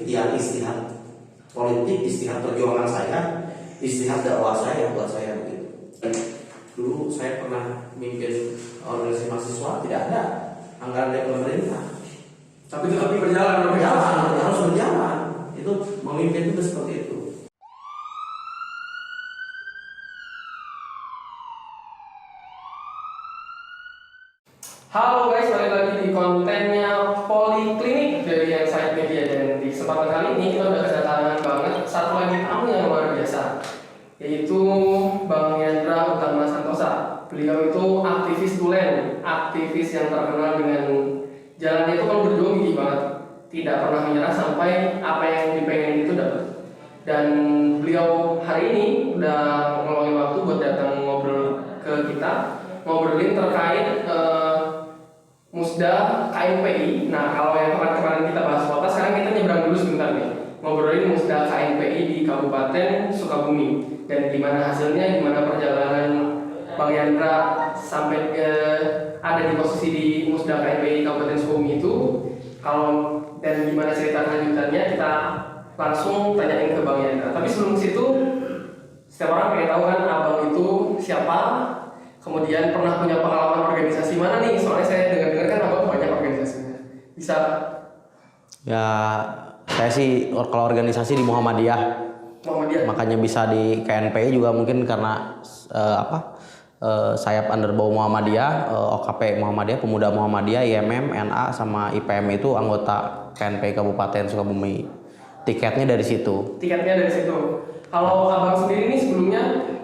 ya istihad politik, istihad perjuangan saya, istihad dakwah saya buat saya begitu. Dulu saya pernah mimpin organisasi mahasiswa, tidak ada anggaran dari pemerintah, Tapi tetap berjalan. harus berjalan. Itu memimpin itu seperti itu. Halo guys, balik lagi di kontennya Poliklinik dari Insight Media. Dan di kesempatan kali ini kita udah kedatangan banget satu lagi tamu yang luar biasa, yaitu Bang Yandra Utama Santosa. Beliau itu aktivis tulen, aktivis yang terkenal dengan jalannya itu kalau berjuang gigi banget, tidak pernah menyerah sampai apa yang dipengen itu dapat. Dan beliau hari ini udah ngeluangin waktu buat datang ngobrol ke kita, ngobrolin terkait Musda KNPI. Nah, kalau yang kemarin kita bahas kota, sekarang kita nyebrang dulu sebentar nih, ngobrolin Musda KNPI di Kabupaten Sukabumi dan gimana hasilnya, gimana perjalanan Bang Yandra sampai ada di posisi di Musda KNPI Kabupaten Sukabumi itu. Kalau dan gimana cerita lanjutannya, kita langsung tanyain ke Bang Yandra. Tapi sebelum situ, setiap orang pengen tahu kan abang itu siapa, kemudian pernah punya pengalaman organisasi mana nih? Soalnya saya dengar-dengar kan abang banyak organisasinya. Bisa? Ya, saya sih kalau organisasi di Muhammadiyah. Makanya bisa di KNPI juga mungkin karena sayap underbow Muhammadiyah, OKP Muhammadiyah, Pemuda Muhammadiyah, IMM, NA sama IPM itu anggota KNPI Kabupaten Sukabumi. Tiketnya dari situ. Kalau abang sendiri nih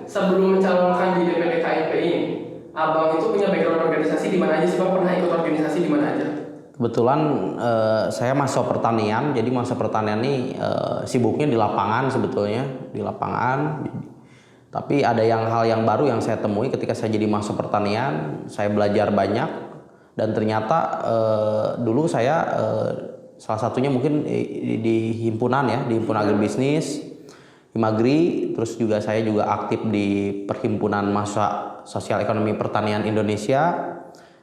sebelum mencalonkan di DPD KNPI ini, abang itu punya background organisasi di mana aja sih Bang? Pernah ikut organisasi di mana aja? Kebetulan saya masuk pertanian, jadi masa pertanian ini sibuknya di lapangan sebetulnya, di lapangan. Tapi ada hal yang baru yang saya temui ketika saya jadi masuk pertanian, saya belajar banyak dan ternyata dulu saya salah satunya mungkin di himpunan ya, di himpunan agribisnis, Himagri, terus saya juga aktif di Perhimpunan Mahasiswa Sosial Ekonomi Pertanian Indonesia.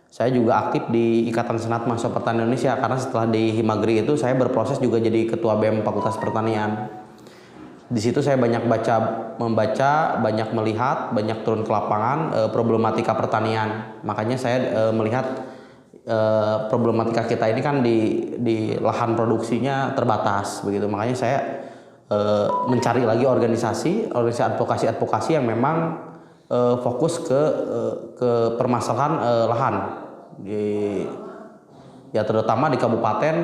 Saya juga aktif di Ikatan Senat Mahasiswa Pertanian Indonesia karena setelah di Himagri itu saya berproses juga jadi ketua BEM Fakultas Pertanian. Di situ saya banyak membaca, banyak melihat, banyak turun ke lapangan problematika pertanian. Makanya saya melihat problematika kita ini kan di lahan produksinya terbatas begitu. Makanya saya mencari lagi organisasi advokasi yang memang fokus ke permasalahan lahan ya terutama di kabupaten.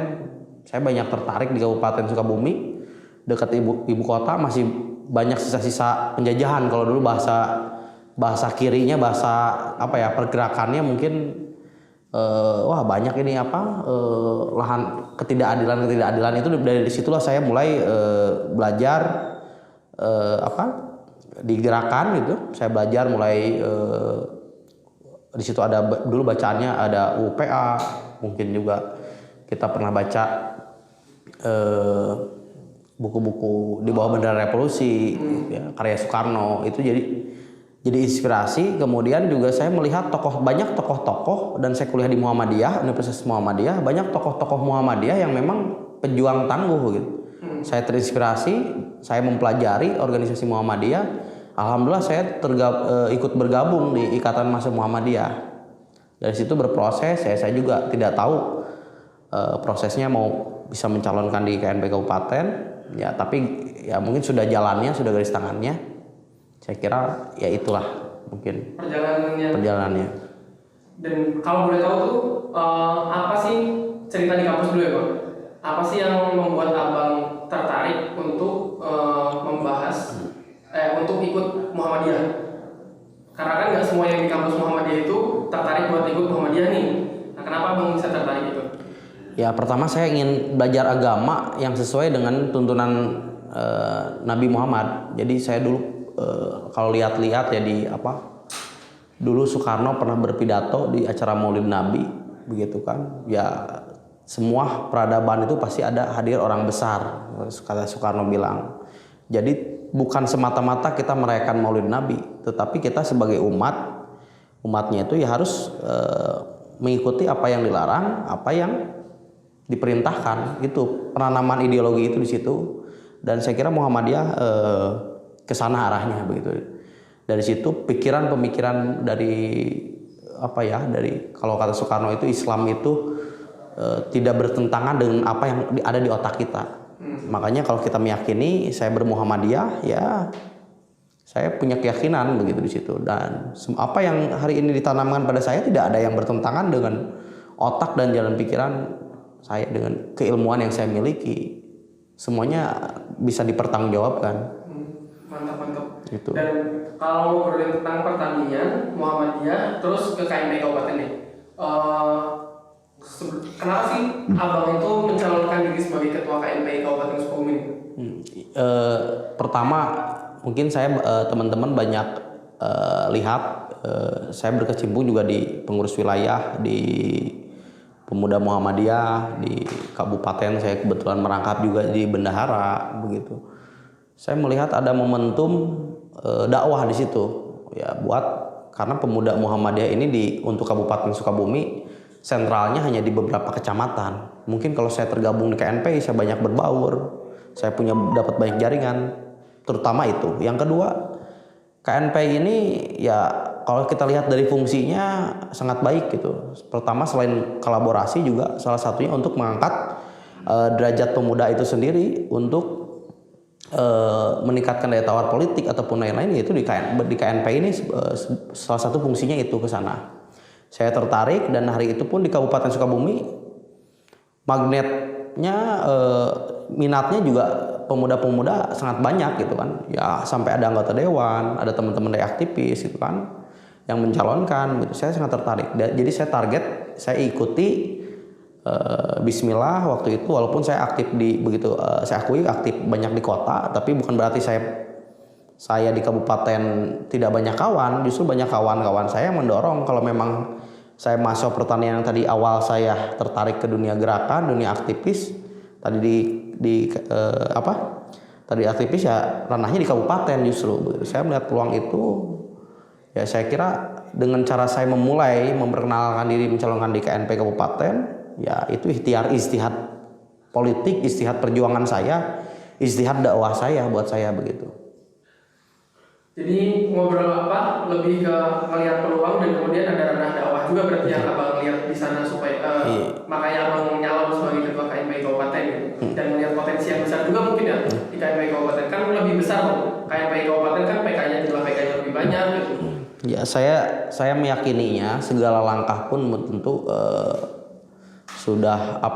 Saya banyak tertarik di Kabupaten Sukabumi, dekat ibu kota masih banyak sisa-sisa penjajahan. Kalau dulu bahasa kirinya, pergerakannya mungkin banyak ini lahan ketidakadilan itu. Dari situlah saya mulai belajar digerakkan gitu. Saya belajar mulai di situ ada dulu bacaannya ada UPA, mungkin juga kita pernah baca buku-buku di bawah bendera revolusi ya, karya Soekarno. Itu jadi inspirasi. Kemudian juga saya melihat banyak tokoh-tokoh, dan saya kuliah di Muhammadiyah, Universitas Muhammadiyah, banyak tokoh-tokoh Muhammadiyah yang memang pejuang tangguh gitu. Saya terinspirasi, saya mempelajari organisasi Muhammadiyah. Alhamdulillah saya ikut bergabung di Ikatan Mahasiswa Muhammadiyah. Dari situ berproses, saya juga tidak tahu prosesnya mau bisa mencalonkan di KNPI Kabupaten ya, tapi ya mungkin sudah jalannya, sudah garis tangannya. Saya kira ya itulah mungkin perjalanannya. Dan kalau boleh tahu tuh apa sih cerita di kampus dulu ya Bang? Apa sih yang membuat abang tertarik untuk membahas untuk ikut Muhammadiyah? Karena kan nggak semua yang di kampus Muhammadiyah itu tertarik buat ikut Muhammadiyah nih. Nah, kenapa abang bisa tertarik itu? Ya pertama saya ingin belajar agama yang sesuai dengan tuntunan Nabi Muhammad. Jadi saya dulu kalau lihat-lihat ya dulu Soekarno pernah berpidato di acara Maulid Nabi begitu kan. Ya semua peradaban itu pasti ada hadir orang besar, kata Soekarno bilang. Jadi bukan semata-mata kita merayakan Maulid Nabi, tetapi kita sebagai umatnya itu ya harus mengikuti apa yang dilarang, apa yang diperintahkan, itu penanaman ideologi itu di situ. Dan saya kira Muhammadiyah ke sana arahnya begitu. Dari situ pemikiran dari dari kalau kata Soekarno itu Islam itu tidak bertentangan dengan apa yang ada di otak kita. Makanya kalau kita meyakini saya bermuhammadiyah, ya saya punya keyakinan begitu di situ. Dan apa yang hari ini ditanamkan pada saya tidak ada yang bertentangan dengan otak dan jalan pikiran saya, dengan keilmuan yang saya miliki. Semuanya bisa dipertanggungjawabkan. Mantap. Gitu. Dan kalau ngobrolin tentang pertanian Muhammadiyah terus ke KMP Kabupaten nih, kenapa sih abang itu mencalonkan diri sebagai ketua KMP Kabupaten Sukabumi? Pertama mungkin saya teman-teman banyak lihat saya berkecimpung juga di pengurus wilayah, di pemuda Muhammadiyah, di kabupaten saya kebetulan merangkap juga di bendahara begitu. Saya melihat ada momentum dakwah di situ ya, karena pemuda Muhammadiyah ini untuk Kabupaten Sukabumi sentralnya hanya di beberapa kecamatan. Mungkin kalau saya tergabung di KNP saya banyak berbaur, saya dapat banyak jaringan, terutama itu. Yang kedua, KNP ini ya kalau kita lihat dari fungsinya sangat baik gitu. Pertama selain kolaborasi juga salah satunya untuk mengangkat derajat pemuda itu sendiri untuk meningkatkan daya tawar politik ataupun lain-lain, yaitu di KNP ini salah satu fungsinya itu ke sana. Saya tertarik dan hari itu pun di Kabupaten Sukabumi magnetnya minatnya juga pemuda-pemuda sangat banyak gitu kan. Ya sampai ada anggota dewan, ada teman-teman dari aktivis gitu kan yang mencalonkan gitu. Saya sangat tertarik. Jadi saya saya ikuti bismillah waktu itu, walaupun saya aktif saya akui aktif banyak di kota, tapi bukan berarti saya di kabupaten tidak banyak kawan. Justru banyak kawan-kawan saya yang mendorong kalau memang saya masuk pertanian yang tadi awal saya tertarik ke dunia gerakan, dunia aktivis. Tadi aktivis ya ranahnya di kabupaten justru. Saya melihat peluang itu, ya saya kira dengan cara saya memulai memperkenalkan diri mencalonkan di KNP kabupaten, ya itu istihad politik, istihad perjuangan saya, istihad dakwah saya buat saya begitu. Jadi ngobrol lebih ke melihat peluang dan kemudian ada ranah dakwah juga berarti yang abang lihat di sana supaya makanya abang nyalon sebagai ketua KMP Kabupaten gitu. Dan melihat potensi yang besar juga mungkin ya di KMP Kabupaten kan lebih besar loh. KMP Kabupaten kan PK-nya jumlah PK-nya lebih banyak gitu. Ya saya meyakininya segala langkah pun tentu sudah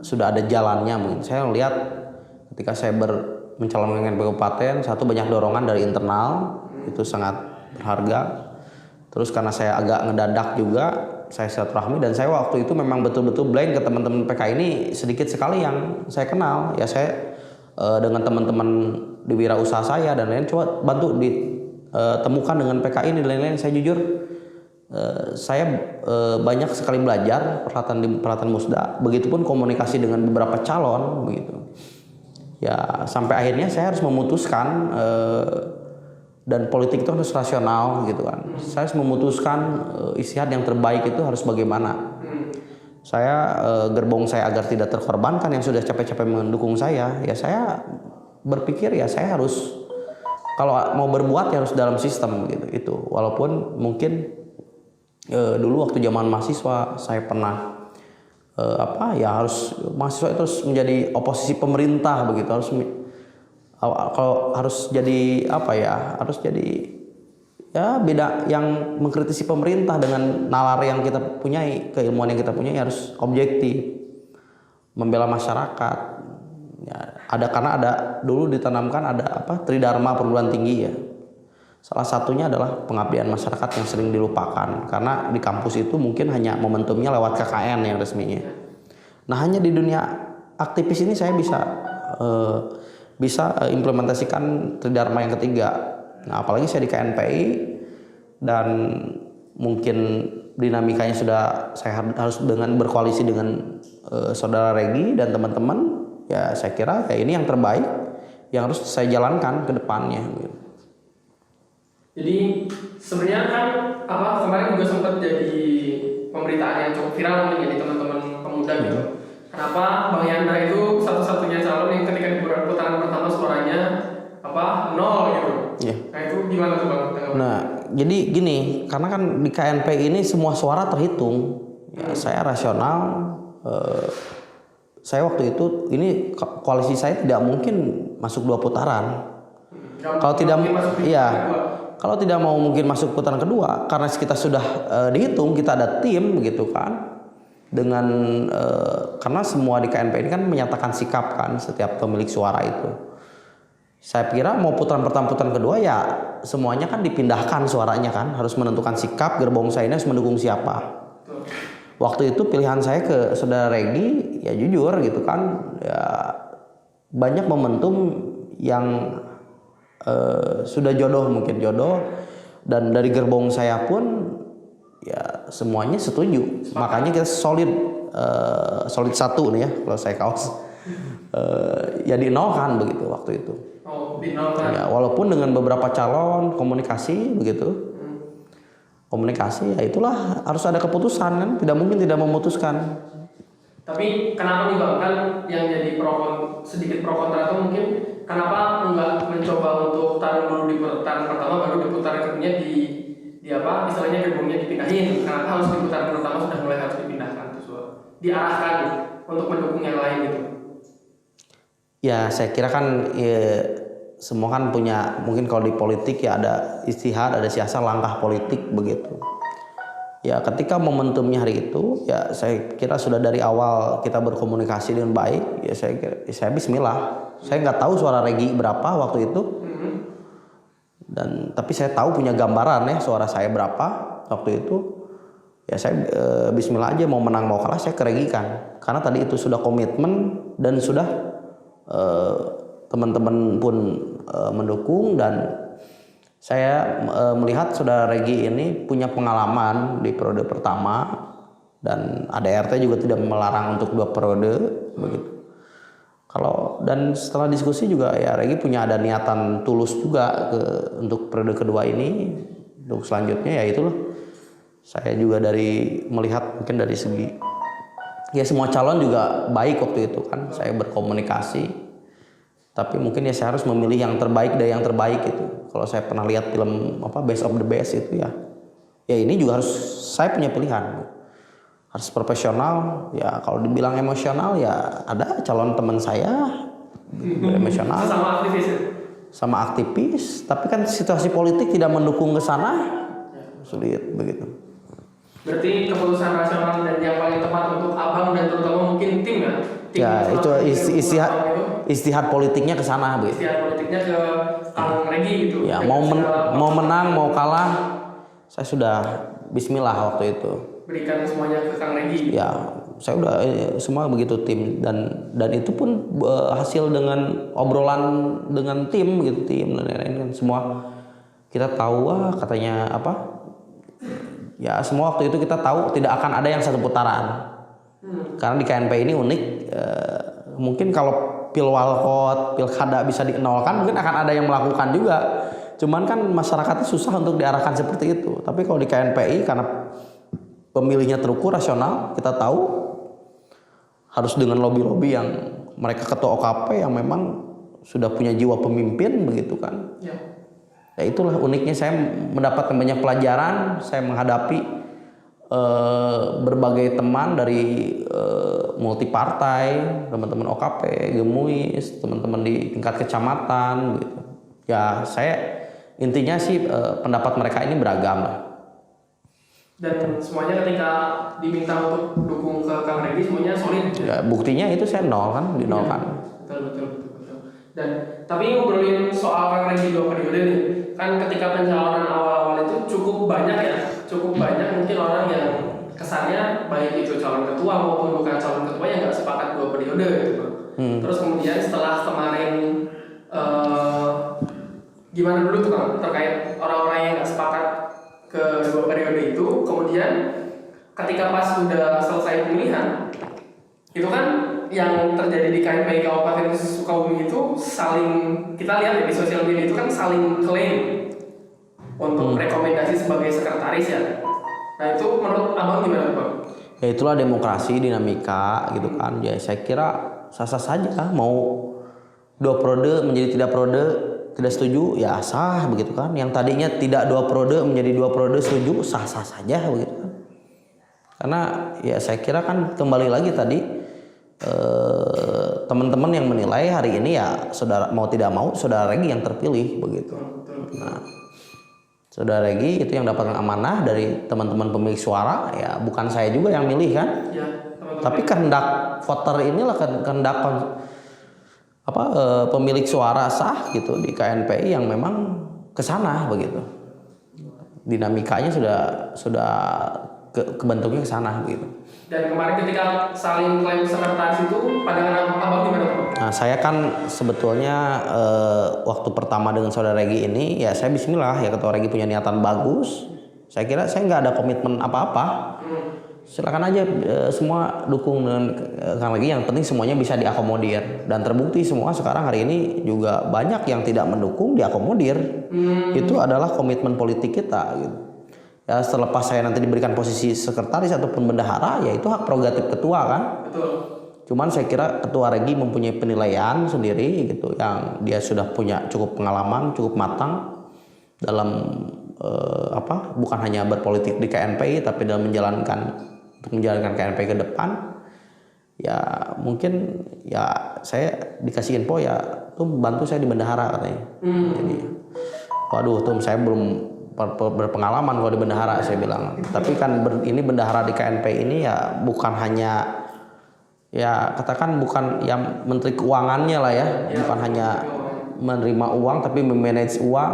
ada jalannya mungkin. Saya melihat ketika saya mencalonkan kabupaten, satu banyak dorongan dari internal, itu sangat berharga. Terus karena saya agak ngedadak juga, saya silaturahmi dan saya waktu itu memang betul-betul blank ke teman-teman PK ini, sedikit sekali yang saya kenal. Ya saya dengan teman-teman di wirausaha saya dan lain coba bantu ditemukan dengan PK ini dan lain-lain. Saya jujur saya banyak sekali belajar peralatan musda, begitupun komunikasi dengan beberapa calon begitu. Ya sampai akhirnya saya harus memutuskan dan politik itu harus rasional gitu kan. Saya harus memutuskan istihad yang terbaik itu harus bagaimana. Saya gerbong saya agar tidak terkorbankan yang sudah capek-capek mendukung saya. Ya saya berpikir ya saya harus kalau mau berbuat ya harus dalam sistem gitu. Itu walaupun mungkin dulu waktu zaman mahasiswa saya pernah harus mahasiswa itu harus menjadi oposisi pemerintah begitu, harus jadi beda yang mengkritisi pemerintah dengan nalar yang kita punyai, keilmuan yang kita punyai harus objektif, membela masyarakat. Ya, karena ada dulu ditanamkan ada tridharma perguruan tinggi ya. Salah satunya adalah pengabdian masyarakat yang sering dilupakan karena di kampus itu mungkin hanya momentumnya lewat KKN yang resminya. Nah hanya di dunia aktivis ini saya bisa implementasikan tridharma yang ketiga. Nah apalagi saya di KNPI dan mungkin dinamikanya saya harus berkoalisi dengan saudara Regi dan teman-teman. Ya saya kira ya ini yang terbaik yang harus saya jalankan ke depannya. Jadi sebenarnya kan kemarin juga sempat jadi pemberitaan yang cukup viral nih di teman-teman pemuda muda gitu. Kenapa Bang Yandra itu satu-satunya calon yang ketika di putaran pertama suaranya nol gitu? Iya. Nah itu gimana tuh Bang? Nah, jadi gini, karena kan di KNP ini semua suara terhitung. Ya, saya rasional. Saya waktu itu ini koalisi saya tidak mungkin masuk 2 putaran. Kalau tidak, iya. Kalau tidak mau mungkin masuk putaran kedua, karena kita sudah dihitung, kita ada tim gitu kan. Dengan karena semua di KNP ini kan menyatakan sikap kan setiap pemilik suara itu. Saya kira mau putaran pertama putaran kedua ya semuanya kan dipindahkan suaranya kan, harus menentukan sikap gerbong saya ini harus mendukung siapa. Waktu itu pilihan saya ke saudara Regi ya jujur gitu kan, ya banyak momentum yang sudah mungkin jodoh, dan dari gerbong saya pun ya semuanya setuju. Makanya kita solid satu nih ya kalau saya kaos. Ya dinolkan begitu waktu itu. Dinolkan. Ya, walaupun dengan beberapa calon komunikasi begitu. Komunikasi ya itulah harus ada keputusan kan, tidak mungkin tidak memutuskan. Tapi kenapa nih Bang, kan yang jadi sedikit pro kontra itu mungkin kenapa enggak mencoba untuk taruh dulu di putaran pertama baru di putaran kedua di istilahnya gerbongnya dipindahin. Kenapa harus di putaran pertama sudah mulai harus dipindahkan diarahkan untuk mendukung yang lain gitu? Ya saya kira kan ya, semua kan punya, mungkin kalau di politik ya ada istihad, ada siasat, langkah politik begitu. Ya ketika momentumnya hari itu ya saya kira sudah dari awal kita berkomunikasi dengan baik. Ya saya bismillah. Saya nggak tahu suara Regi berapa waktu itu. Dan tapi saya tahu punya gambaran ya suara saya berapa waktu itu. Ya saya bismillah aja, mau menang mau kalah saya keregikan. Karena tadi itu sudah komitmen dan sudah teman-teman pun mendukung, dan saya melihat saudara Regi ini punya pengalaman di periode pertama dan ADRT juga tidak melarang untuk 2 periode begitu. Dan setelah diskusi juga ya Regi punya ada niatan tulus juga untuk periode kedua ini. Untuk selanjutnya ya itulah. Saya juga melihat mungkin dari segi ya semua calon juga baik waktu itu kan. Saya berkomunikasi. Tapi mungkin ya saya harus memilih yang terbaik dari yang terbaik itu. Kalau saya pernah lihat film Best of the Best itu ya ini juga harus saya punya pilihan. Harus profesional. Ya kalau dibilang emosional ya ada calon teman saya emosional. Sama aktivis. Tapi kan situasi politik tidak mendukung ke sana. Sulit begitu. Berarti keputusan rasional dan yang paling tepat untuk Abang dan terutama mungkin tim ya? Ya itu istihad politiknya ke sana begitu. Istihad politiknya ke Kang Regi gitu. Ya mau menang mau kalah saya sudah bismillah waktu itu. Berikan semuanya ke Kang Regi. Ya saya udah semua begitu tim, dan itu pun hasil dengan obrolan dengan tim gitu, tim dan lain-lain kan semua kita tahu katanya ya semua waktu itu kita tahu tidak akan ada yang satu putaran. Karena di KNP ini unik, mungkin kalau pilwalkot, pilkada bisa dinolkan mungkin akan ada yang melakukan juga. Cuman kan masyarakatnya susah untuk diarahkan seperti itu. Tapi kalau di KNPI karena pemilihnya terukur rasional, kita tahu harus dengan lobby-lobby yang mereka ketua OKP yang memang sudah punya jiwa pemimpin begitu kan. Ya itulah uniknya saya mendapatkan banyak pelajaran, saya menghadapi berbagai teman dari multi partai, teman-teman OKP, Gemuis, teman-teman di tingkat kecamatan gitu. Ya saya intinya sih pendapat mereka ini beragam lah. Dan semuanya ketika diminta untuk dukung ke Kang Regi semuanya solid. Ya buktinya itu saya dinolkan. Ya, betul. Dan tapi ngobrolin soal Kang Regi 2 periode nih, kan ketika pencalonan awal-awal itu cukup banyak mungkin orang yang kesannya baik itu calon ketua maupun bukan calon ketua yang nggak sepakat 2 periode gitu. Terus kemudian setelah kemarin gimana dulu tuh Kang terkait orang-orang yang nggak sepakat ke 2 periode itu, kemudian ketika pas sudah selesai pemilihan itu kan yang terjadi di KNPI Kabupaten Sukabumi itu saling, kita lihat ya di sosial media itu kan saling klaim untuk rekomendasi sebagai sekretaris ya. Nah itu menurut Abang gimana Bang? Ya itulah demokrasi, dinamika gitu kan. Ya saya kira sah-sah saja mau 2 periode menjadi 3 periode tidak setuju ya sah begitu kan. Yang tadinya tidak 2 periode menjadi 2 periode setuju sah-sah saja begitu kan. Karena ya saya kira kan kembali lagi tadi teman-teman yang menilai hari ini ya saudara mau tidak mau saudara Regi yang terpilih begitu. Nah, saudara Regi itu yang dapatkan amanah dari teman-teman pemilik suara ya bukan saya juga yang milih kan. Ya, Tapi kehendak voter inilah kehendak pemilik suara sah gitu di KNPI yang memang kesana begitu. Dinamikanya sudah kebentuknya kesana begitu. Dan kemarin ketika saling klaim sekretaris itu pandangan abang gimana Pak? Nah saya kan sebetulnya waktu pertama dengan saudara Regi ini ya saya bismillah ya ketua Regi punya niatan bagus. Saya kira saya nggak ada komitmen apa-apa. Silakan aja semua dukung dengan Kang Regi, yang penting semuanya bisa diakomodir. Dan terbukti semua sekarang hari ini juga banyak yang tidak mendukung diakomodir. Itu adalah komitmen politik kita gitu. Ya selepas saya nanti diberikan posisi sekretaris ataupun bendahara ya itu hak prerogatif ketua kan. Betul. Cuman saya kira ketua Regi mempunyai penilaian sendiri gitu yang dia sudah punya cukup pengalaman, cukup matang dalam bukan hanya berpolitik di KNPI tapi dalam menjalankan KNPI ke depan. Ya mungkin ya saya dikasih info ya tuh bantu saya di bendahara katanya. Jadi waduh tuh saya belum berpengalaman kalau di bendahara saya bilang. Tapi kan ini bendahara di KNPI ini ya bukan hanya ya katakan bukan yang menteri keuangannya lah ya, bukan hanya menerima uang tapi memanage uang,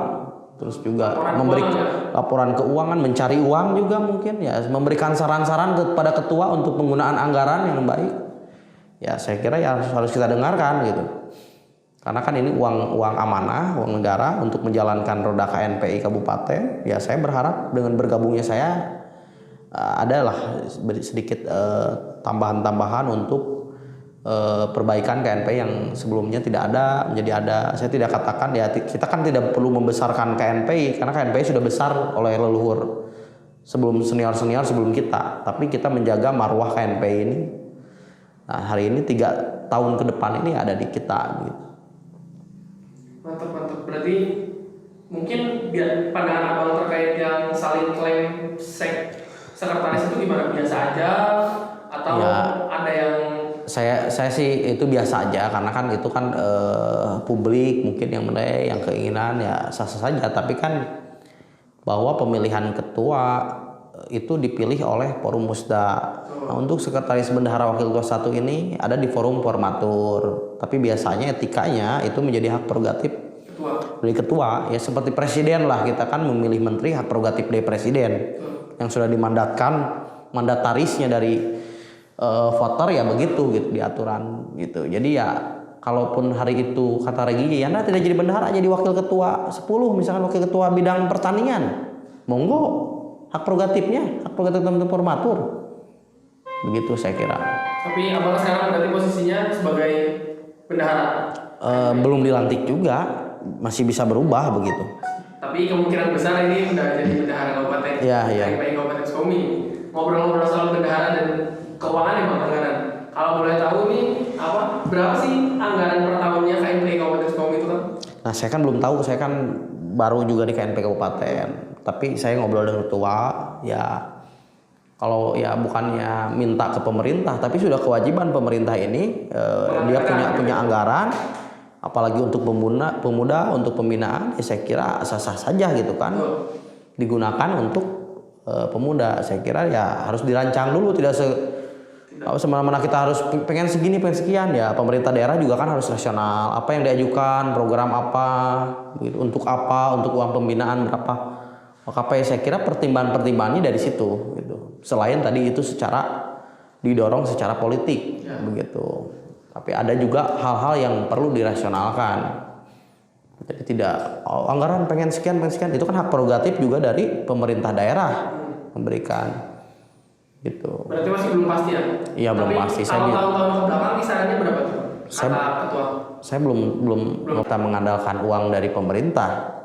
terus juga memberi laporan keuangan, mencari uang juga mungkin ya, memberikan saran-saran kepada ketua untuk penggunaan anggaran yang baik. Ya saya kira ya harus kita dengarkan gitu. Karena kan ini uang amanah, uang negara untuk menjalankan roda KNPI kabupaten. Ya saya berharap dengan bergabungnya saya adalah sedikit tambahan-tambahan untuk perbaikan KNPI yang sebelumnya tidak ada menjadi ada. Saya tidak katakan ya kita kan tidak perlu membesarkan KNPI karena KNPI sudah besar oleh leluhur sebelum senior sebelum kita. Tapi kita menjaga marwah KNPI ini. Nah hari ini 3 tahun ke depan ini ada di kita gitu. Mantap. Berarti mungkin pandangan abang terkait yang saling klaim sekretaris itu gimana? Biasa aja atau ya, ada yang saya sih itu biasa aja karena kan itu kan publik mungkin yang menilai yang keinginan ya sah-sah saja. Tapi kan bahwa pemilihan ketua itu dipilih oleh forum musda. Nah, untuk sekretaris bendahara wakil ketua 1 ini ada di forum formatur. Tapi biasanya etikanya itu menjadi hak prerogatif dari ketua. Ya seperti presiden lah, kita kan memilih menteri hak prerogatif dari presiden yang sudah dimandatkan mandatarisnya dari voter ya begitu gitu diaturan gitu. Jadi ya kalaupun hari itu kata Regi ya Anda tidak jadi bendahara, jadi wakil ketua 10 misalkan wakil ketua bidang pertanian, monggo hak prerogatifnya, hak prerogatif teman-teman formatur. Begitu saya kira. Tapi abang sekarang berarti posisinya sebagai bendahara? Belum dilantik juga, masih bisa berubah begitu. Tapi kemungkinan besar ini udah jadi bendahara kabupaten. Iya. KNPI Kabupaten Sukabumi. Ngobrol-ngobrol soal bendahara dan keuangan ya Bang anggaran. Kalau boleh tahu nih berapa sih anggaran per tahunnya KNPI Kabupaten Sukabumi itu kan? Nah saya kan belum tahu, saya kan baru juga di KNPI Kabupaten. Tapi saya ngobrol dengan ketua ya. Kalau ya bukannya minta ke pemerintah, tapi sudah kewajiban pemerintah ini dia punya anggaran, apalagi untuk pemuda untuk pembinaan, ya saya kira sah-sah saja gitu kan, digunakan untuk pemuda. Saya kira ya harus dirancang dulu, tidak semena-mena kita harus pengen segini, pengen sekian ya. Pemerintah daerah juga kan harus rasional. Apa yang diajukan, program apa, gitu, untuk uang pembinaan berapa. OKP saya kira pertimbangannya dari situ gitu. Selain tadi itu secara didorong secara politik ya, begitu. Tapi ada juga hal-hal yang perlu dirasionalkan. Jadi tidak anggaran pengen sekian itu kan hak prerogatif juga dari pemerintah daerah memberikan gitu. Berarti masih belum pasti ya? Iya belum pasti. Kalau tahun-tahun ke belakang kisarannya berapa tuh? Ketua. Saya belum kita mengandalkan uang dari pemerintah.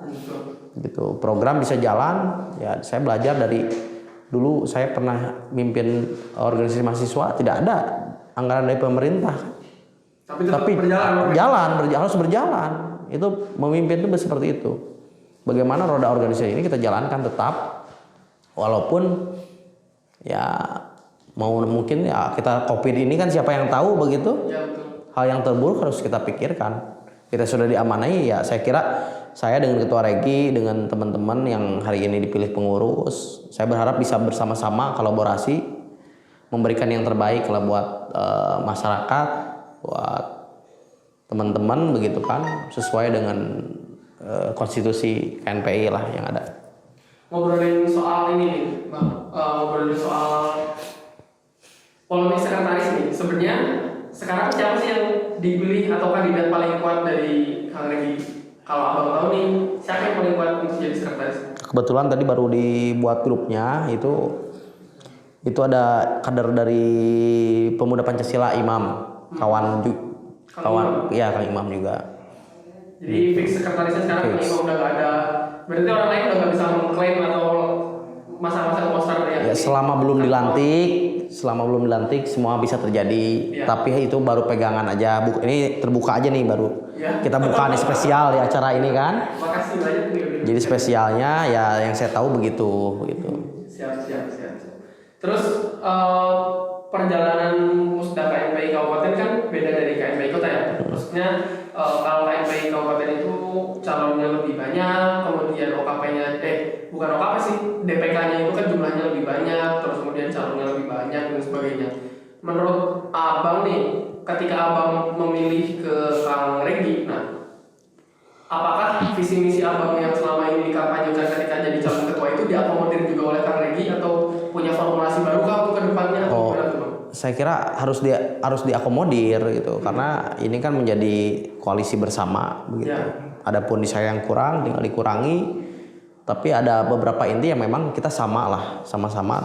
Gitu. Program bisa jalan ya, saya belajar dari Dulu saya pernah mimpin organisasi mahasiswa, tidak ada anggaran dari pemerintah. Tapi tetap harus berjalan. Itu memimpin itu seperti itu. Bagaimana roda organisasi ini kita jalankan tetap, walaupun ya mau mungkin ya kita COVID ini kan siapa yang tahu begitu. Ya, betul. Hal yang terburuk harus kita pikirkan. Kita sudah diamanai ya, saya kira saya dengan Ketua Regi, dengan teman-teman yang hari ini dipilih pengurus, saya berharap bisa bersama-sama kolaborasi, memberikan yang terbaik lah buat masyarakat, buat teman-teman begitu kan, sesuai dengan konstitusi KNPI lah yang ada. Ngobrolin soal ini nih, Bang. Ngobrolin soal polemik sekretaris nih. Sebenarnya sekarang siapa sih yang dipilih atau kandidat paling kuat dari Kang Regi? Kalau abang tahu nih, siapa yang paling kuat untuk jadi sekretaris? Kebetulan tadi baru dibuat grupnya, itu ada kader dari Pemuda Pancasila Imam, kawan ya Kang Imam juga. Jadi fix sekretarisnya sekarang Kang Imam udah gak ada. Berarti orang lain udah gak bisa mengklaim atau masa-masa poster ya? Selama belum dilantik semua bisa terjadi. Ya. Tapi itu baru pegangan aja. Ini terbuka aja nih baru. Ya. Kita buka nih spesial di acara ini kan. Makasih banyak nih. Jadi spesialnya ya yang saya tahu begitu. Siap. Terus perjalanan Musda KNPI Kabupaten kan beda dari KNPI Kota ya. Maksudnya kalau KNPI Kabupaten itu calonnya lebih banyak, kemudian OKP-nya bukan OKP sih, DPK-nya itu kan jumlahnya lebih banyak, terus kemudian calonnya lebih banyak dan sebagainya. Menurut abang nih, ketika abang memilih ke Kang Regi, nah apakah visi misi abang yang selama ini dikampanyekan ketika jadi calon ketua itu diakomodir juga oleh Kang Regi atau punya formulasi baru kah untuk kedepannya? Saya kira harus diakomodir gitu, karena ini kan menjadi koalisi bersama begitu. Ya. Adapun di saya yang kurang tinggal dikurangi, tapi ada beberapa inti yang memang kita sama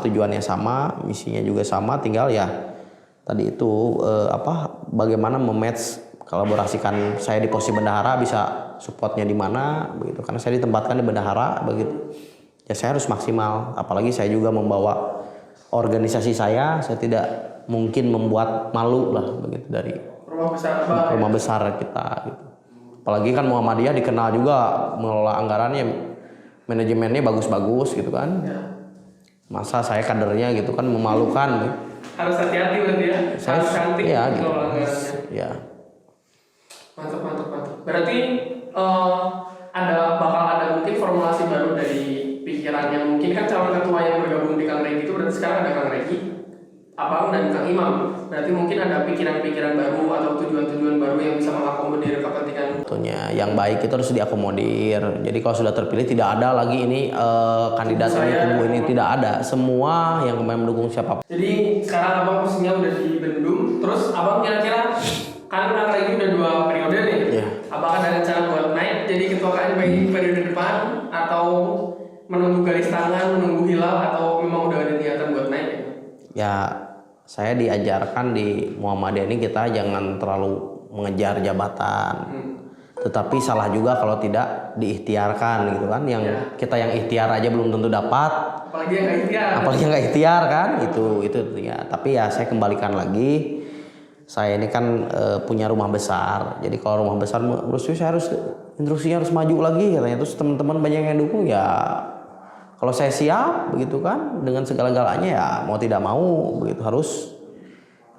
tujuannya sama, misinya juga sama, tinggal ya tadi itu bagaimana mematch, kolaborasikan saya di posisi bendahara bisa supportnya di mana begitu, karena saya ditempatkan di bendahara begitu. Ya saya harus maksimal, apalagi saya juga membawa organisasi saya tidak mungkin membuat malu lah begitu dari rumah besar kita gitu. Apalagi kan Muhammadiyah dikenal juga mengelola anggarannya, manajemennya bagus-bagus gitu kan. Ya. Masa saya kadernya gitu kan memalukan. Harus hati-hati berarti ya. Harus cantik ya, gitu. Anggarannya. Ya. Mantap. Berarti bakal ada mungkin formulasi baru dari pikirannya. Mungkin kan calon ketua yang bergabung di Kang Regi itu berarti sekarang ada Kang Regi, Abang dan Kang Imam. Berarti mungkin ada pikiran-pikiran baru atau tujuan-tujuan baru yang bisa mengakomodir kepentingan. Tentunya yang baik itu harus diakomodir. Jadi kalau sudah terpilih tidak ada lagi ini kandidat ini tidak ada. Semua yang kemarin mendukung siapa. Jadi sekarang Abang posisinya udah di Bendung. Terus Abang kira-kira kan Kang Regi udah 2 periode nih. Yeah. Apakah ada rencana buat naik jadi ketua KNPI periode depan atau menunggu garis tangan, menunggu hilal, atau memang udah ada niatan buat naik? Ya, saya diajarkan di Muhammadiyah ini kita jangan terlalu mengejar jabatan. Tetapi salah juga kalau tidak diikhtiarkan gitu kan. Kita yang ikhtiar aja belum tentu dapat. Apalagi yang nggak ikhtiar kan. Itu ya. Tapi ya saya kembalikan lagi. Saya ini kan punya rumah besar. Jadi kalau rumah besar saya instruksinya harus maju lagi katanya. Terus teman-teman banyak yang dukung ya. Kalau saya siap begitu kan dengan segala-galanya ya mau tidak mau begitu harus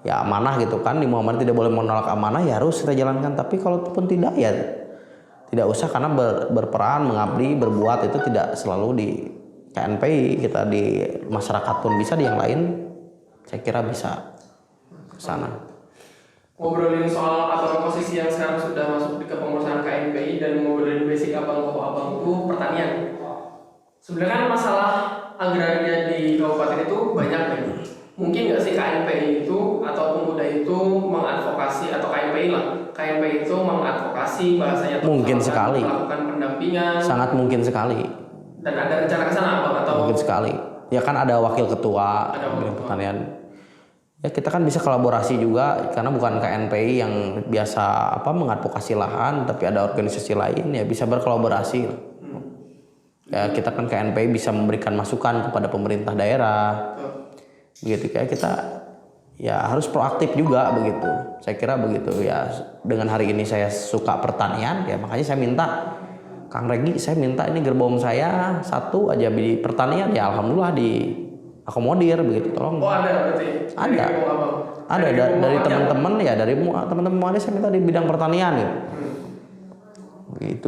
ya amanah gitu kan, di Muhammadiyah tidak boleh menolak amanah ya harus kita jalankan. Tapi kalau pun tidak ya tidak usah, karena berperan mengabdi berbuat itu tidak selalu di KNPI, kita di masyarakat pun bisa, di yang lain saya kira bisa ke sana. Ngobrolin soal abang posisi yang sekarang sudah masuk di kepengurusan KNPI dan ngobrolin basic abang itu pertanian. Sebenarnya kan masalah agraria di kabupaten itu banyak ya. Mungkin nggak sih KNPI itu atau pemuda itu mengadvokasi, atau KNPI itu mengadvokasi bahasanya mungkin sekali melakukan pendampingan. Sangat mungkin sekali. Dan ada rencana ke sana Bang atau? Mungkin sekali. Ya kan ada wakil ketua pertanian. Ya kita kan bisa kolaborasi juga, karena bukan KNPI yang biasa mengadvokasi lahan, tapi ada organisasi lain ya bisa berkolaborasi. Ya kita kan KNPI bisa memberikan masukan kepada pemerintah daerah. Begitu kayak kita ya harus proaktif juga begitu. Saya kira begitu ya. Dengan hari ini saya suka pertanian ya makanya saya minta Kang Regi, saya minta ini gerbong saya satu aja di pertanian ya alhamdulillah diakomodir begitu. Tolong. Oh ada berarti. Ada dari teman-teman ya dari teman-teman mualnya saya minta di bidang pertanian gitu.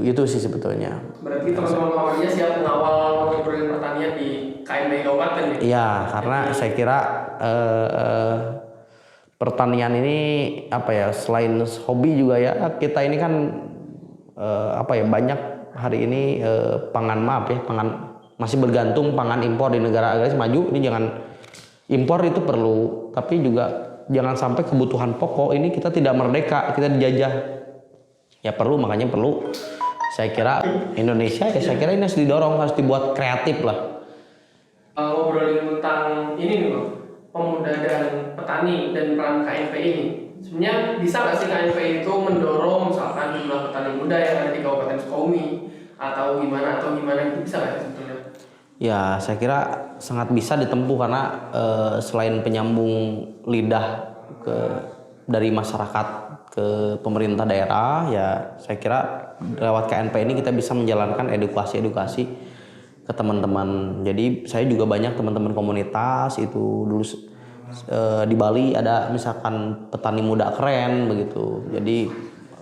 Itu sih sebetulnya. Berarti teman-teman Muhammadiyah siap mengawal ngobrolin pertanian di KMPI Kabupaten gitu? Iya, karena saya kira pertanian ini apa ya selain hobi juga ya kita ini kan banyak hari ini pangan masih bergantung pangan impor di negara agraris maju. Ini jangan impor itu perlu, tapi juga jangan sampai kebutuhan pokok ini kita tidak merdeka, kita dijajah. Ya makanya perlu. Saya kira Indonesia ya saya kira ini harus didorong, harus dibuat kreatif lah. Ngobrolin tentang ini nih Bang, pemuda dan petani dan peran KNPI ini. Sebenarnya bisa nggak sih KNPI itu mendorong misalkan jumlah petani muda yang ada di Kabupaten Sukabumi atau gimana itu bisa nggak sebetulnya? Ya saya kira sangat bisa ditempuh karena selain penyambung lidah dari masyarakat ke pemerintah daerah ya saya kira lewat KNP ini kita bisa menjalankan edukasi ke teman-teman. Jadi saya juga banyak teman-teman komunitas itu dulu di Bali ada misalkan petani muda keren begitu. Jadi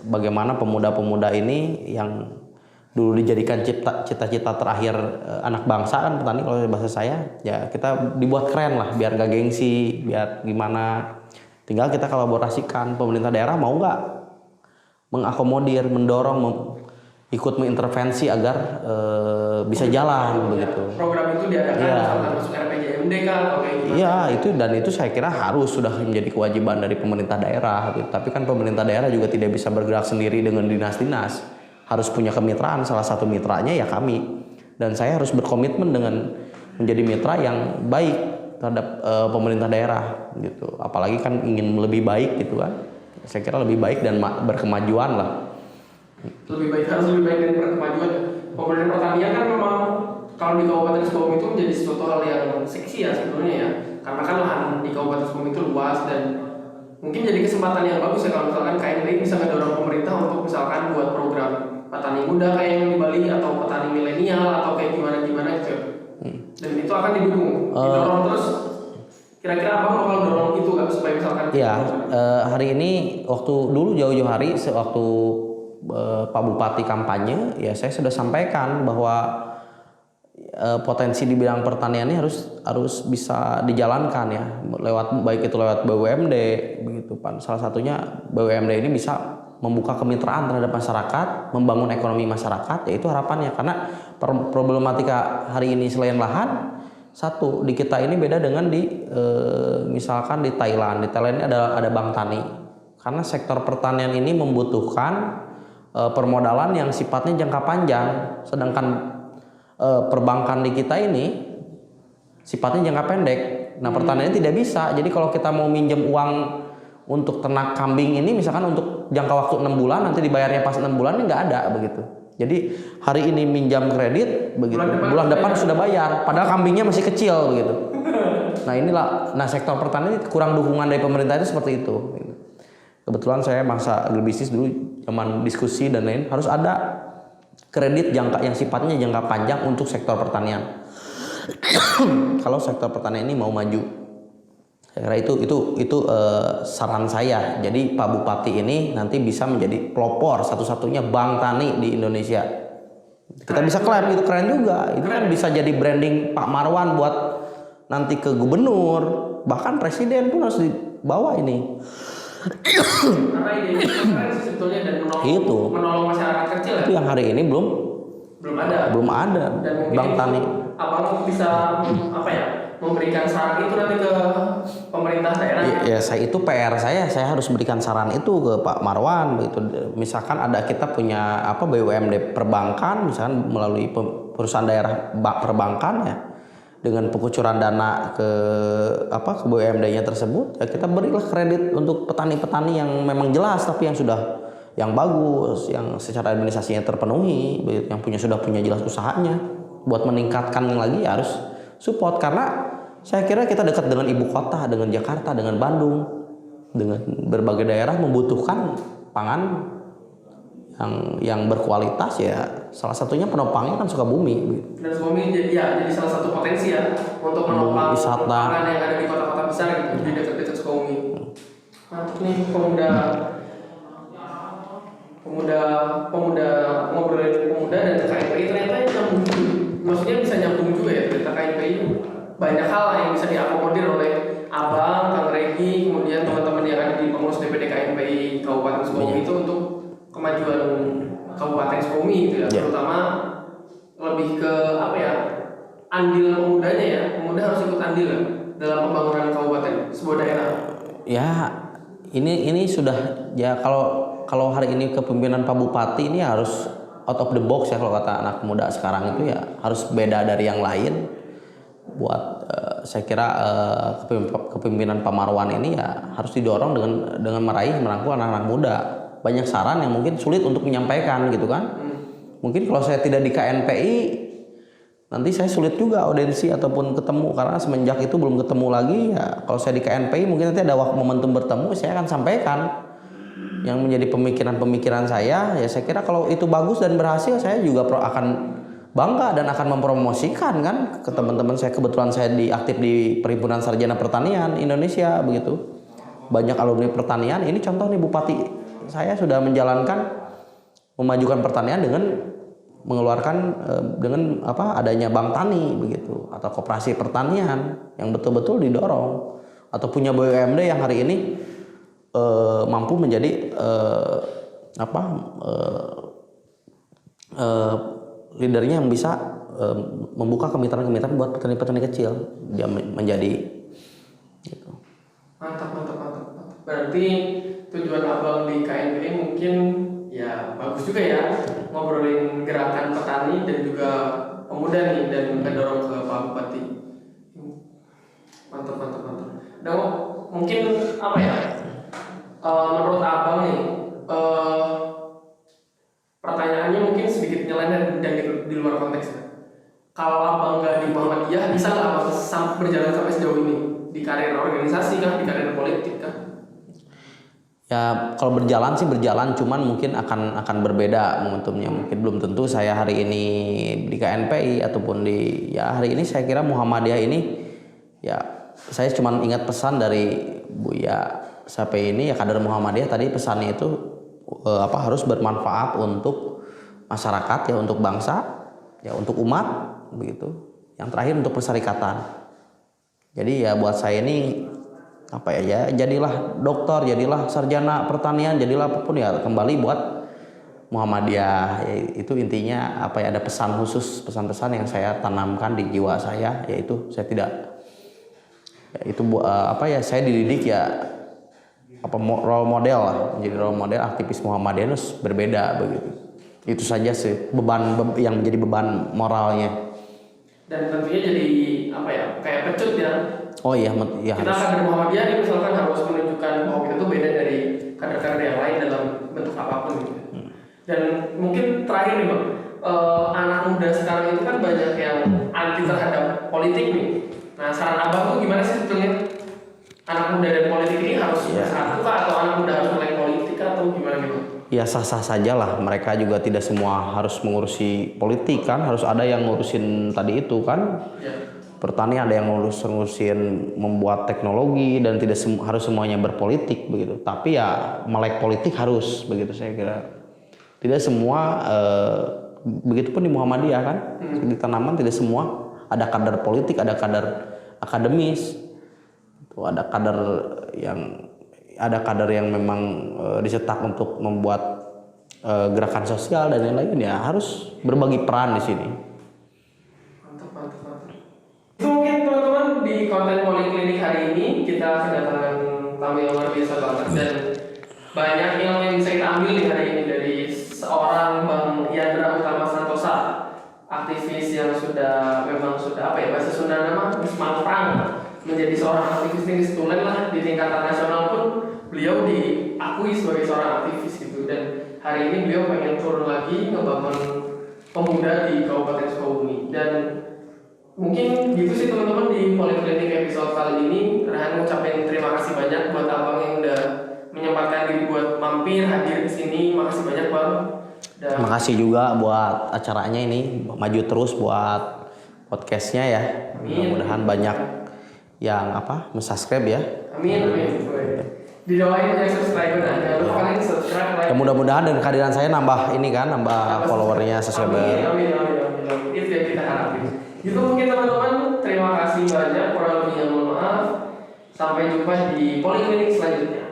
bagaimana pemuda-pemuda ini yang dulu dijadikan cita-cita terakhir anak bangsa kan petani kalau bahasa saya ya kita dibuat keren lah biar gak gengsi biar gimana. Tinggal kita kolaborasikan pemerintah daerah mau nggak mengakomodir, mendorong, ikut mengintervensi agar bisa jalan begitu. Program itu diadakan misalkan masuk RPJMD kan atau kayak gimana? Iya itu saya kira harus sudah menjadi kewajiban dari pemerintah daerah. Gitu. Tapi kan pemerintah daerah juga tidak bisa bergerak sendiri dengan dinas-dinas. Harus punya kemitraan. Salah satu mitranya ya kami. Dan saya harus berkomitmen dengan menjadi mitra yang baik terhadap pemerintah daerah gitu. Apalagi kan ingin lebih baik gitu kan. Saya kira lebih baik dan berkemajuan lah. Harus lebih baik dari berkemajuan. Pemberdayaan pertanian kan memang kalau di Kabupaten Sukabumi itu menjadi suatu hal yang seksi ya sebetulnya ya. Karena kan lahan di Kabupaten Sukabumi itu luas dan mungkin jadi kesempatan yang bagus ya kalau misalkan KNPI bisa mendorong pemerintah untuk misalkan buat program petani muda kayak yang di Bali atau petani milenial atau kayak gimana gitu. Dan itu akan didorong terus. Kira-kira abang bakal dorong itu nggak supaya misalkan? Iya, hari ini waktu dulu jauh-jauh hari waktu Pak Bupati kampanye, ya saya sudah sampaikan bahwa potensi di bidang pertanian ini harus bisa dijalankan ya, baik itu lewat BUMD begitu Pak. Salah satunya BUMD ini bisa membuka kemitraan terhadap masyarakat, membangun ekonomi masyarakat, yaitu harapannya karena problematika hari ini selain lahan, satu di kita ini beda dengan misalkan di Thailand. Di Thailand ini ada bank tani. Karena sektor pertanian ini membutuhkan permodalan yang sifatnya jangka panjang, sedangkan perbankan di kita ini sifatnya jangka pendek. Nah, pertanian ini tidak bisa. Jadi kalau kita mau minjem uang untuk ternak kambing ini misalkan untuk jangka waktu 6 bulan nanti dibayarnya pas 6 bulan ini nggak ada begitu. Jadi hari ini minjam kredit begitu, bulan depan sudah bayar, padahal kambingnya masih kecil begitu. Nah sektor pertanian kurang dukungan dari pemerintah itu seperti itu. Kebetulan saya masa agribisnis dulu zaman diskusi dan lain harus ada kredit yang sifatnya jangka panjang untuk sektor pertanian. Kalau sektor pertanian ini mau maju. Saya kira itu saran saya. Jadi Pak Bupati ini nanti bisa menjadi pelopor satu-satunya bank tani di Indonesia. Kita bisa klaim itu keren juga. Itu kan bisa jadi branding Pak Marwan buat nanti ke gubernur, bahkan presiden pun harus dibawa ini. Karena ide itu keren sih sebetulnya dan menolong masyarakat kecil ya. Itu yang hari ini belum ada dan bank tani. Abang bisa memberikan saran itu nanti ke pemerintah daerah. Ya saya itu PR saya harus berikan saran itu ke Pak Marwan begitu. Misalkan kita punya BUMD perbankan misalkan melalui perusahaan daerah perbankan ya dengan pengucuran dana ke BUMD-nya tersebut ya kita berilah kredit untuk petani-petani yang memang jelas tapi yang bagus, yang secara administrasinya terpenuhi, yang sudah punya jelas usahanya. buat meningkatkan lagi ya harus support, karena saya kira kita dekat dengan ibu kota, dengan Jakarta, dengan Bandung, dengan berbagai daerah membutuhkan pangan yang berkualitas, ya salah satunya penopangnya kan Sukabumi. Dan Sukabumi jadi salah satu potensi ya untuk menopang wisata pangan yang ada di kota-kota besar gitu, di dekat-dekat Sukabumi. Mantap nih pemuda ngobrolin pemuda dan KNPI, ternyata nyambung, maksudnya bisa nyambung juga ya. Ternyata KNPI banyak hal yang bisa diakomodir oleh Abang, Kang Regi, kemudian teman-teman yang ada di pengurus DPD KNPI Kabupaten Sukabumi itu untuk kemajuan Kabupaten Sukabumi itu ya, terutama lebih ke apa ya, andil pemudanya ya, pemuda harus ikut andil ya, dalam pembangunan kabupaten sebuah daerah. Ya ini sudah ya, kalau hari ini kepemimpinan Pak Bupati ini harus out of the box ya, kalau kata anak muda sekarang itu ya harus beda dari yang lain. Buat saya kira kepemimpinan Pak Marwan ini ya harus didorong dengan merangkul anak-anak muda. Banyak saran yang mungkin sulit untuk menyampaikan gitu kan. Mungkin kalau saya tidak di KNPI nanti saya sulit juga audiensi ataupun ketemu, karena semenjak itu belum ketemu lagi ya. Kalau saya di KNPI mungkin nanti ada waktu momentum bertemu, saya akan sampaikan yang menjadi pemikiran saya. Ya saya kira kalau itu bagus dan berhasil, saya juga akan bangga dan akan mempromosikan kan ke teman-teman saya. Kebetulan saya aktif di Perhimpunan Sarjana Pertanian Indonesia begitu. Banyak alumni pertanian. Ini contoh nih, Bupati saya sudah menjalankan memajukan pertanian dengan mengeluarkan dengan adanya bank tani begitu, atau koperasi pertanian yang betul-betul didorong, atau punya BUMD yang hari ini mampu menjadi leadernya yang bisa membuka kemitraan-kemitraan buat petani-petani kecil, dia menjadi gitu. Mantap. Berarti tujuan Abang di KNPI mungkin ya bagus juga ya, ngobrolin gerakan petani dan juga pemuda nih, dan mendorong ke Pak Bupati. Mantap. Dan mungkin apa ya, menurut Abang nih, pertanyaannya mungkin sedikit nyeleneh dan di luar konteks. Kalau Abang nggak di Muhammadiyah, bisa nggak Abang berjalan sampai sejauh ini di karir organisasi kah, di karir politik kah? Ya kalau berjalan sih berjalan, cuman mungkin akan berbeda momentumnya. Mungkin belum tentu saya hari ini di KNPI ataupun hari ini saya kira Muhammadiyah ini ya, saya cuma ingat pesan dari Buya Sapi ini ya, kader Muhammadiyah tadi pesannya itu harus bermanfaat untuk masyarakat ya, untuk bangsa ya, untuk umat begitu. Yang terakhir untuk perserikatan. Jadi ya buat saya ini jadilah dokter, jadilah sarjana pertanian, jadilah apapun ya, kembali buat Muhammadiyah. Itu intinya ada pesan khusus, pesan-pesan yang saya tanamkan di jiwa saya, yaitu saya tidak saya dididik role model lah, menjadi role model aktivis Muhammadiyah harus berbeda begitu. Itu saja sih beban yang menjadi beban moralnya. Dan tentunya jadi kayak pecut ya. Oh iya, kita kader Muhammadiyah ini misalkan harus menunjukkan bahwa kita tuh beda dari kader-kader yang lain dalam bentuk apapun gitu. Dan mungkin terakhir nih Bang, anak muda sekarang itu kan banyak yang anti terhadap politik nih. Nah saran Abang tuh gimana sih sebetulnya? Anak muda dan politik ini harus bersatu kah, atau anak muda harus melek politik atau gimana gitu? Ya sah-sah saja lah, mereka juga tidak semua harus mengurusi politik kan, harus ada yang ngurusin tadi itu kan. Pertanian ada yang ngurusin membuat teknologi, dan tidak harus semuanya berpolitik begitu. Tapi ya melek politik harus begitu, saya kira. Tidak semua begitupun di Muhammadiyah kan. Di tanaman tidak semua ada kader politik, ada kader akademis. Ada kader yang memang dicetak untuk membuat gerakan sosial dan lain-lain, ya harus berbagi peran di sini. Itu mungkin teman-teman di konten Poliklinik hari ini kita kedatangan tamu yang luar biasa banget, dan banyak ilmu yang bisa kita ambil di hari ini dari seorang Bang Yandra Utama Santosa, aktivis yang memang sudah bahasa Sunda nama Semangrang, menjadi seorang aktivis tinggi tulen lah di tingkatan nasional pun beliau diakui sebagai seorang aktivis gitu. Dan hari ini beliau pengen turun lagi ngebangun pemuda di Kabupaten Sukabumi. Dan mungkin gitu sih teman-teman di Poliklinik episode kali ini. Rehan ngucapin terima kasih banyak buat abang yang udah menyempatkan diri buat mampir hadir di sini. Makasih banyak bang. Dan Makasih juga buat acaranya ini, maju terus buat podcastnya ya. Mudah-mudahan banyak yang subscribe ya. amin. Didoain banyak subscriber dan jangan lupa kalian subscribe, like. Ya mudah-mudahan dengan kehadiran saya nambah ini kan, nambah followernya, subscriber. Amin. Itu yang kita harapin. Itu mungkin teman-teman, terima kasih banyak. Kurang lebihnya mohon maaf. Sampai jumpa di Poliklinik selanjutnya.